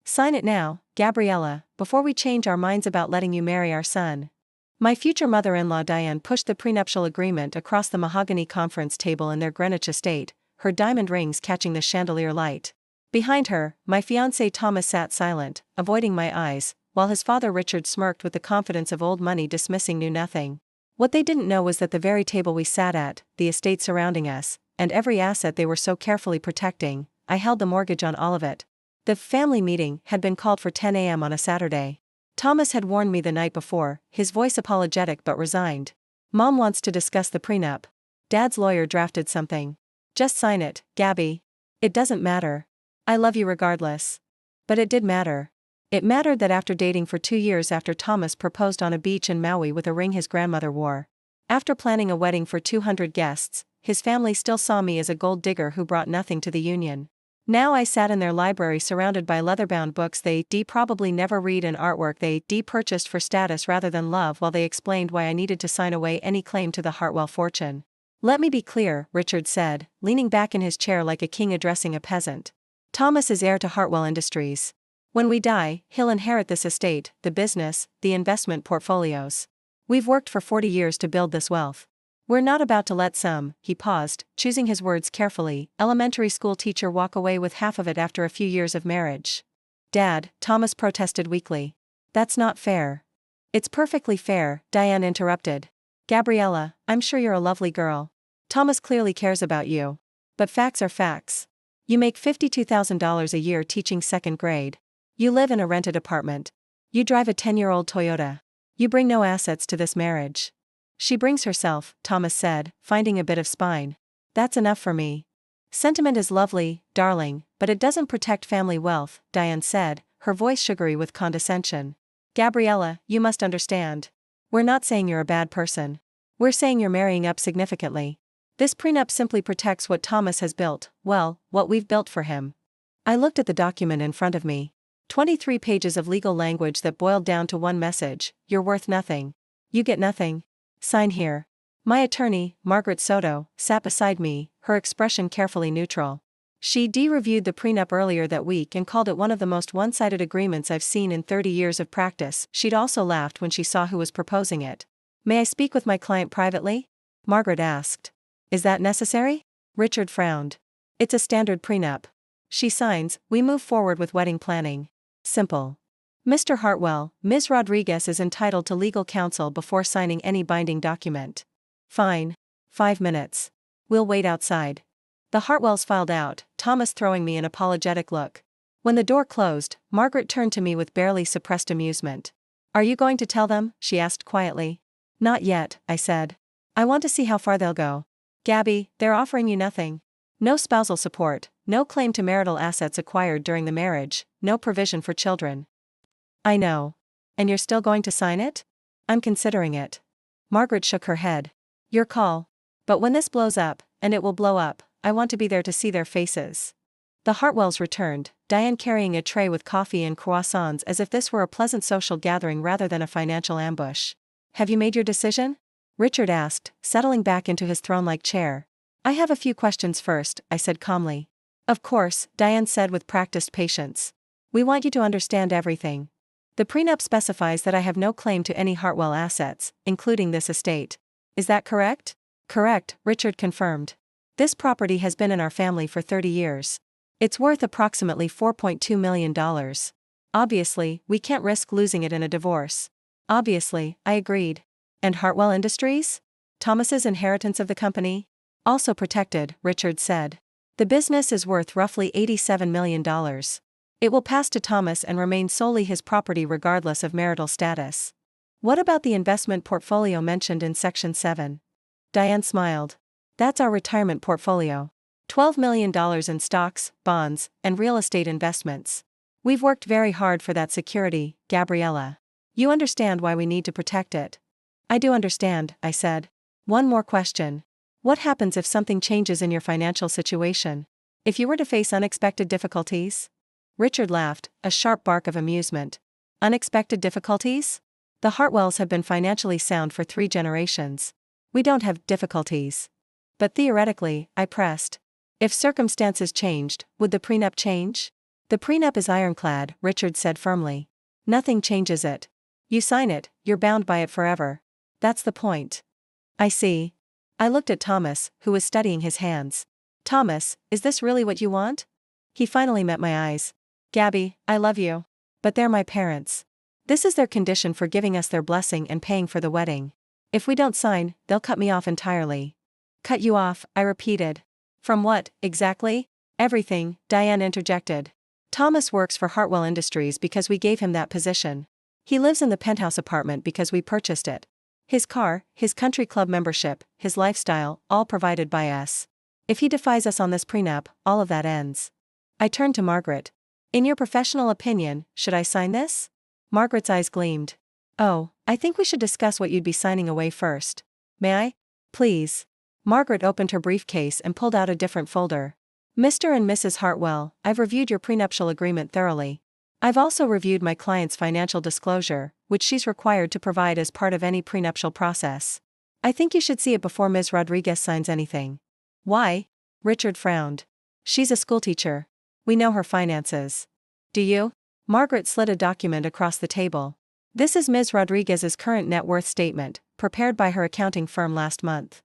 Sign it now, Gabriella, before we change our minds about letting you marry our son. My future mother-in-law Diane pushed the prenuptial agreement across the mahogany conference table in their Greenwich estate, her diamond rings catching the chandelier light. Behind her, my fiancé Thomas sat silent, avoiding my eyes, while his father Richard smirked with the confidence of old money dismissing new nothing. What they didn't know was that the very table we sat at, the estate surrounding us, and every asset they were so carefully protecting, I held the mortgage on all of it. The family meeting had been called for 10 a.m. on a Saturday. Thomas had warned me the night before, his voice apologetic but resigned. Mom wants to discuss the prenup. Dad's lawyer drafted something. Just sign it, Gabby. It doesn't matter. I love you regardless. But it did matter. It mattered that after dating for 2 years after Thomas proposed on a beach in Maui with a ring his grandmother wore. After planning a wedding for 200 guests, his family still saw me as a gold digger who brought nothing to the union. Now I sat in their library surrounded by leather-bound books they probably never read and artwork they purchased for status rather than love while they explained why I needed to sign away any claim to the Hartwell fortune. Let me be clear, Richard said, leaning back in his chair like a king addressing a peasant. Thomas is heir to Hartwell Industries. When we die, he'll inherit this estate, the business, the investment portfolios. We've worked for 40 years to build this wealth. We're not about to let some, he paused, choosing his words carefully, elementary school teacher walk away with half of it after a few years of marriage. Dad, Thomas protested weakly. That's not fair. It's perfectly fair, Diane interrupted. Gabriella, I'm sure you're a lovely girl. Thomas clearly cares about you. But facts are facts. You make $52,000 a year teaching second grade. You live in a rented apartment. You drive a 10-year-old Toyota. You bring no assets to this marriage. She brings herself, Thomas said, finding a bit of spine. That's enough for me. Sentiment is lovely, darling, but it doesn't protect family wealth, Diane said, her voice sugary with condescension. Gabriella, you must understand. We're not saying you're a bad person. We're saying you're marrying up significantly. This prenup simply protects what Thomas has built, well, what we've built for him. I looked at the document in front of me. 23 pages of legal language that boiled down to one message: you're worth nothing. You get nothing. Sign here. My attorney, Margaret Soto, sat beside me, her expression carefully neutral. She reviewed the prenup earlier that week and called it one of the most one-sided agreements I've seen in 30 years of practice. She'd also laughed when she saw who was proposing it. May I speak with my client privately? Margaret asked. Is that necessary? Richard frowned. It's a standard prenup. She signs, we move forward with wedding planning. Simple. Mr. Hartwell, Ms. Rodriguez is entitled to legal counsel before signing any binding document. Fine. 5 minutes. We'll wait outside. The Hartwells filed out, Thomas throwing me an apologetic look. When the door closed, Margaret turned to me with barely suppressed amusement. Are you going to tell them? She asked quietly. Not yet, I said. I want to see how far they'll go. Gabby, they're offering you nothing. No spousal support, no claim to marital assets acquired during the marriage, no provision for children. I know. And you're still going to sign it? I'm considering it. Margaret shook her head. Your call. But when this blows up, and it will blow up, I want to be there to see their faces. The Hartwells returned, Diane carrying a tray with coffee and croissants as if this were a pleasant social gathering rather than a financial ambush. Have you made your decision? Richard asked, settling back into his throne-like chair. I have a few questions first, I said calmly. Of course, Diane said with practiced patience. We want you to understand everything. The prenup specifies that I have no claim to any Hartwell assets, including this estate. Is that correct? Correct, Richard confirmed. This property has been in our family for 30 years. It's worth approximately $4.2 million. Obviously, we can't risk losing it in a divorce. Obviously, I agreed. And Hartwell Industries? Thomas's inheritance of the company? Also protected, Richard said. The business is worth roughly $87 million. It will pass to Thomas and remain solely his property regardless of marital status. What about the investment portfolio mentioned in Section 7? Diane smiled. That's our retirement portfolio. $12 million in stocks, bonds, and real estate investments. We've worked very hard for that security, Gabriella. You understand why we need to protect it. I do understand, I said. One more question. What happens if something changes in your financial situation? If you were to face unexpected difficulties? Richard laughed, a sharp bark of amusement. Unexpected difficulties? The Hartwells have been financially sound for 3 generations. We don't have difficulties. But theoretically, I pressed. If circumstances changed, would the prenup change? The prenup is ironclad, Richard said firmly. Nothing changes it. You sign it, you're bound by it forever. That's the point. I see. I looked at Thomas, who was studying his hands. Thomas, is this really what you want? He finally met my eyes. Gabby, I love you. But they're my parents. This is their condition for giving us their blessing and paying for the wedding. If we don't sign, they'll cut me off entirely. Cut you off, I repeated. From what, exactly? Everything, Diane interjected. Thomas works for Hartwell Industries because we gave him that position. He lives in the penthouse apartment because we purchased it. His car, his country club membership, his lifestyle, all provided by us. If he defies us on this prenup, all of that ends. I turned to Margaret. In your professional opinion, should I sign this? Margaret's eyes gleamed. Oh, I think we should discuss what you'd be signing away first. May I? Please. Margaret opened her briefcase and pulled out a different folder. Mr. and Mrs. Hartwell, I've reviewed your prenuptial agreement thoroughly. I've also reviewed my client's financial disclosure, which she's required to provide as part of any prenuptial process. I think you should see it before Ms. Rodriguez signs anything. Why? Richard frowned. She's a schoolteacher. We know her finances. Do you? Margaret slid a document across the table. This is Ms. Rodriguez's current net worth statement, prepared by her accounting firm last month.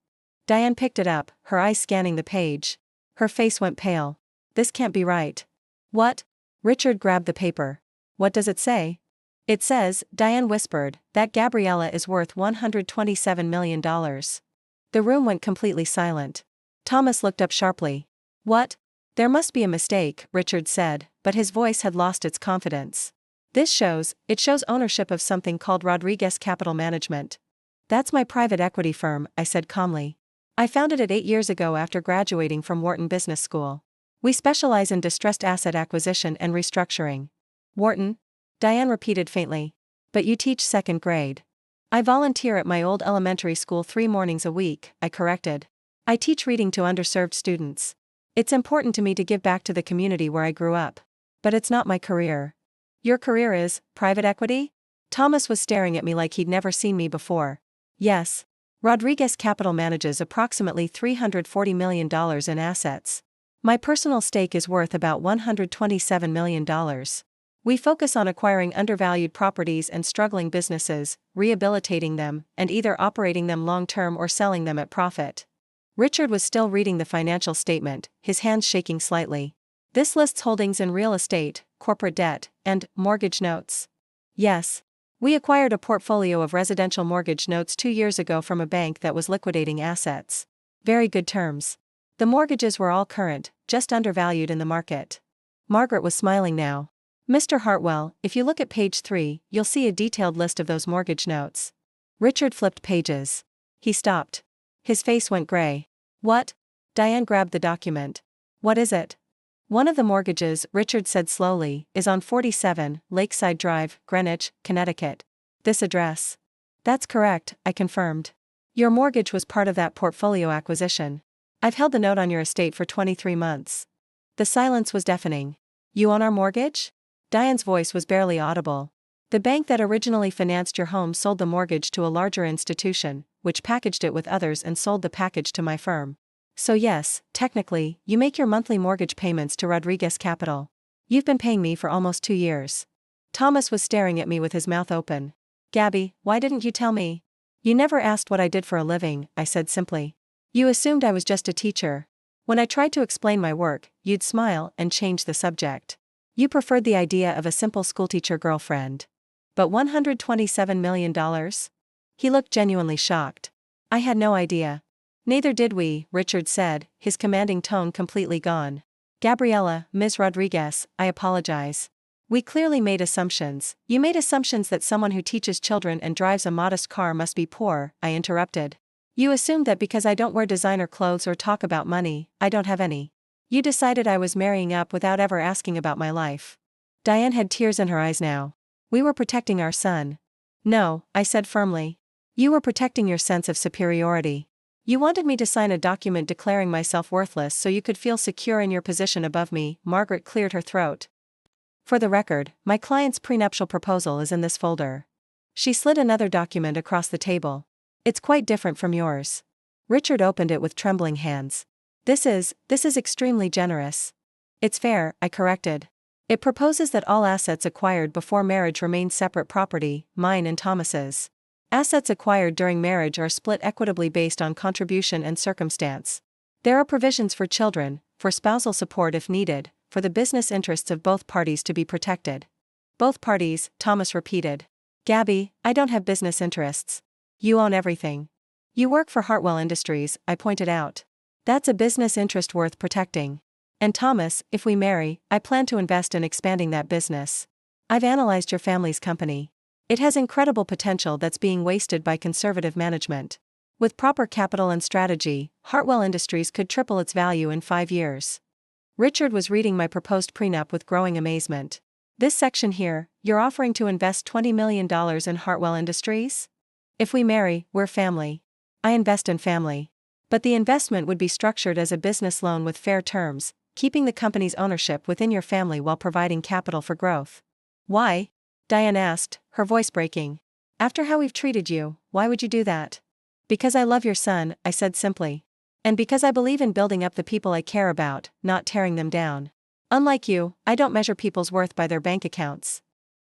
Diane picked it up, her eyes scanning the page. Her face went pale. This can't be right. What? Richard grabbed the paper. What does it say? It says, Diane whispered, that Gabriella is worth $127 million. The room went completely silent. Thomas looked up sharply. What? There must be a mistake, Richard said, but his voice had lost its confidence. It shows ownership of something called Rodriguez Capital Management. That's my private equity firm, I said calmly. I founded it 8 years ago after graduating from Wharton Business School. We specialize in distressed asset acquisition and restructuring. Wharton? Diane repeated faintly. But you teach second grade. I volunteer at my old elementary school 3 mornings a week, I corrected. I teach reading to underserved students. It's important to me to give back to the community where I grew up. But it's not my career. Your career is private equity? Thomas was staring at me like he'd never seen me before. Yes. Rodriguez Capital manages approximately $340 million in assets. My personal stake is worth about $127 million. We focus on acquiring undervalued properties and struggling businesses, rehabilitating them, and either operating them long-term or selling them at profit. Richard was still reading the financial statement, his hands shaking slightly. This lists holdings in real estate, corporate debt, and mortgage notes. Yes. We acquired a portfolio of residential mortgage notes 2 years ago from a bank that was liquidating assets. Very good terms. The mortgages were all current, just undervalued in the market. Margaret was smiling now. Mr. Hartwell, if you look at page 3, you'll see a detailed list of those mortgage notes. Richard flipped pages. He stopped. His face went gray. What? Diane grabbed the document. What is it? One of the mortgages, Richard said slowly, is on 47, Lakeside Drive, Greenwich, Connecticut. This address. That's correct, I confirmed. Your mortgage was part of that portfolio acquisition. I've held the note on your estate for 23 months. The silence was deafening. You own our mortgage? Diane's voice was barely audible. The bank that originally financed your home sold the mortgage to a larger institution, which packaged it with others and sold the package to my firm. So yes, technically, you make your monthly mortgage payments to Rodriguez Capital. You've been paying me for almost 2 years. Thomas was staring at me with his mouth open. Gabby, why didn't you tell me? You never asked what I did for a living, I said simply. You assumed I was just a teacher. When I tried to explain my work, you'd smile and change the subject. You preferred the idea of a simple schoolteacher girlfriend. But $127 million? He looked genuinely shocked. I had no idea. Neither did we, Richard said, his commanding tone completely gone. Gabriella, Ms. Rodriguez, I apologize. We clearly made assumptions. You made assumptions that someone who teaches children and drives a modest car must be poor, I interrupted. You assumed that because I don't wear designer clothes or talk about money, I don't have any. You decided I was marrying up without ever asking about my life. Diane had tears in her eyes now. We were protecting our son. No, I said firmly. You were protecting your sense of superiority. You wanted me to sign a document declaring myself worthless so you could feel secure in your position above me. Margaret cleared her throat. For the record, my client's prenuptial proposal is in this folder. She slid another document across the table. It's quite different from yours. Richard opened it with trembling hands. This is extremely generous. It's fair, I corrected. It proposes that all assets acquired before marriage remain separate property, mine and Thomas's. Assets acquired during marriage are split equitably based on contribution and circumstance. There are provisions for children, for spousal support if needed, for the business interests of both parties to be protected. Both parties, Thomas repeated. Gabby, I don't have business interests. You own everything. You work for Hartwell Industries, I pointed out. That's a business interest worth protecting. And Thomas, if we marry, I plan to invest in expanding that business. I've analyzed your family's company. It has incredible potential that's being wasted by conservative management. With proper capital and strategy, Hartwell Industries could triple its value in 5 years. Richard was reading my proposed prenup with growing amazement. This section here, you're offering to invest $20 million in Hartwell Industries? If we marry, we're family. I invest in family. But the investment would be structured as a business loan with fair terms, keeping the company's ownership within your family while providing capital for growth. Why? Diane asked, her voice breaking. After how we've treated you, why would you do that? Because I love your son, I said simply. And because I believe in building up the people I care about, not tearing them down. Unlike you, I don't measure people's worth by their bank accounts.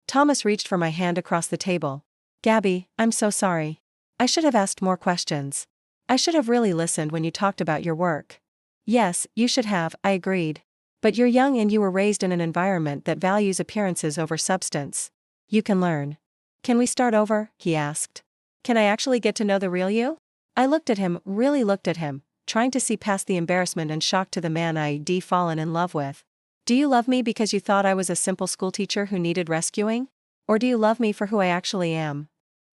Thomas reached for my hand across the table. Gabby, I'm so sorry. I should have asked more questions. I should have really listened when you talked about your work. Yes, you should have, I agreed. But you're young and you were raised in an environment that values appearances over substance. You can learn. Can we start over? He asked. Can I actually get to know the real you? I looked at him, really looked at him, trying to see past the embarrassment and shock to the man I'd fallen in love with. Do you love me because you thought I was a simple schoolteacher who needed rescuing? Or do you love me for who I actually am?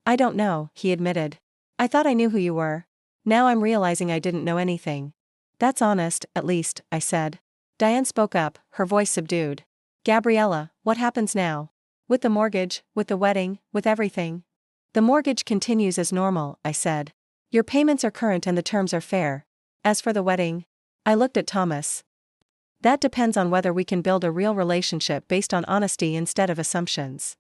I don't know, he admitted. I thought I knew who you were. Now I'm realizing I didn't know anything. That's honest, at least, I said. Diane spoke up, her voice subdued. Gabriella, what happens now? With the mortgage, with the wedding, with everything? The mortgage continues as normal, I said. Your payments are current and the terms are fair. As for the wedding, I looked at Thomas. That depends on whether we can build a real relationship based on honesty instead of assumptions.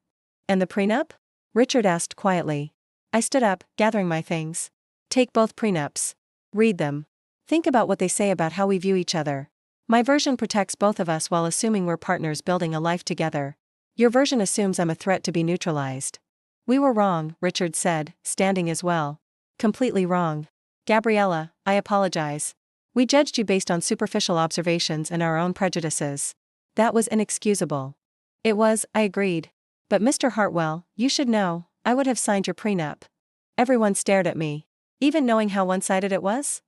And the prenup? Richard asked quietly. I stood up, gathering my things. Take both prenups. Read them. Think about what they say about how we view each other. My version protects both of us while assuming we're partners building a life together. Your version assumes I'm a threat to be neutralized. We were wrong, Richard said, standing as well. Completely wrong. Gabriella, I apologize. We judged you based on superficial observations and our own prejudices. That was inexcusable. It was, I agreed. But Mr. Hartwell, you should know, I would have signed your prenup. Everyone stared at me. Even knowing how one-sided it was?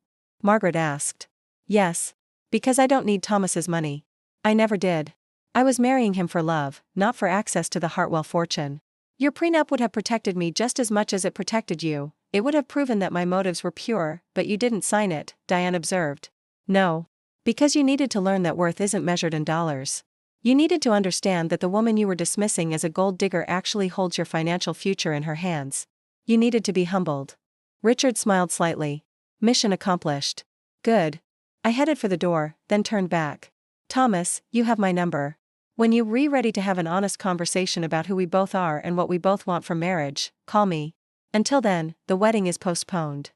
Margaret asked. Yes. Because I don't need Thomas's money. I never did. I was marrying him for love, not for access to the Hartwell fortune. Your prenup would have protected me just as much as it protected you. It would have proven that my motives were pure, but you didn't sign it, Diane observed. No. Because you needed to learn that worth isn't measured in dollars. You needed to understand that the woman you were dismissing as a gold digger actually holds your financial future in her hands. You needed to be humbled. Richard smiled slightly. Mission accomplished. Good. I headed for the door, then turned back. Thomas, you have my number. When you're ready to have an honest conversation about who we both are and what we both want from marriage, call me. Until then, the wedding is postponed.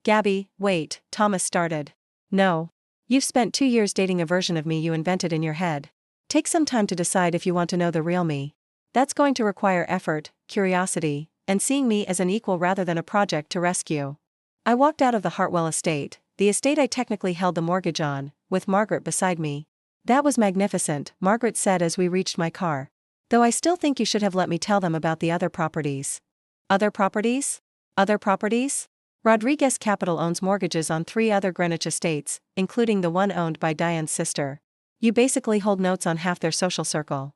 Gabby, wait, Thomas started. No. You've spent 2 years dating a version of me you invented in your head. Take some time to decide if you want to know the real me. That's going to require effort, curiosity, and seeing me as an equal rather than a project to rescue. I walked out of the Hartwell estate, the estate I technically held the mortgage on, with Margaret beside me. That was magnificent, Margaret said as we reached my car. Though I still think you should have let me tell them about the other properties. Other properties? Other properties? Rodriguez Capital owns mortgages on 3 other Greenwich estates, including the one owned by Diane's sister. You basically hold notes on half their social circle.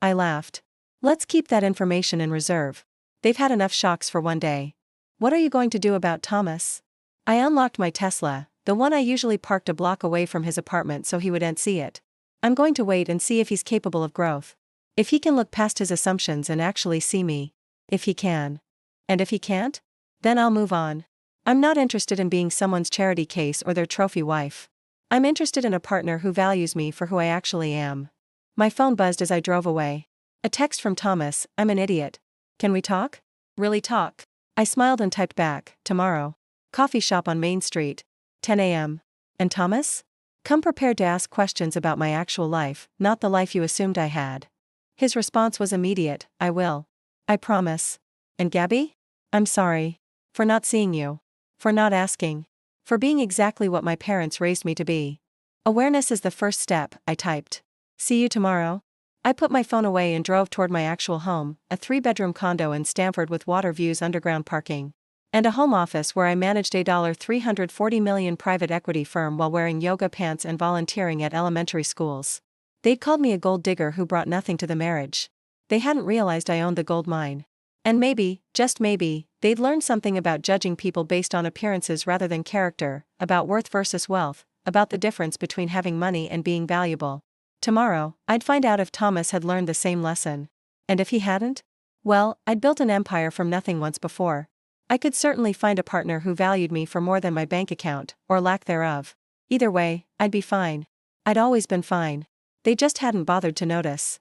I laughed. Let's keep that information in reserve. They've had enough shocks for one day. What are you going to do about Thomas? I unlocked my Tesla, the one I usually parked a block away from his apartment so he wouldn't see it. I'm going to wait and see if he's capable of growth. If he can look past his assumptions and actually see me. If he can. And if he can't? Then I'll move on. I'm not interested in being someone's charity case or their trophy wife. I'm interested in a partner who values me for who I actually am. My phone buzzed as I drove away. A text from Thomas, I'm an idiot. Can we talk? Really talk? I smiled and typed back, tomorrow. Coffee shop on Main Street. 10 a.m. And Thomas? Come prepared to ask questions about my actual life, not the life you assumed I had. His response was immediate, I will. I promise. And Gabby? I'm sorry. For not seeing you. For not asking. For being exactly what my parents raised me to be. Awareness is the first step, I typed. See you tomorrow? I put my phone away and drove toward my actual home, a 3-bedroom condo in Stamford with water views, underground parking, and a home office where I managed a $340 million private equity firm while wearing yoga pants and volunteering at elementary schools. They'd called me a gold digger who brought nothing to the marriage. They hadn't realized I owned the gold mine. And maybe, just maybe, they'd learned something about judging people based on appearances rather than character, about worth versus wealth, about the difference between having money and being valuable. Tomorrow, I'd find out if Thomas had learned the same lesson. And if he hadn't? Well, I'd built an empire from nothing once before. I could certainly find a partner who valued me for more than my bank account, or lack thereof. Either way, I'd be fine. I'd always been fine. They just hadn't bothered to notice.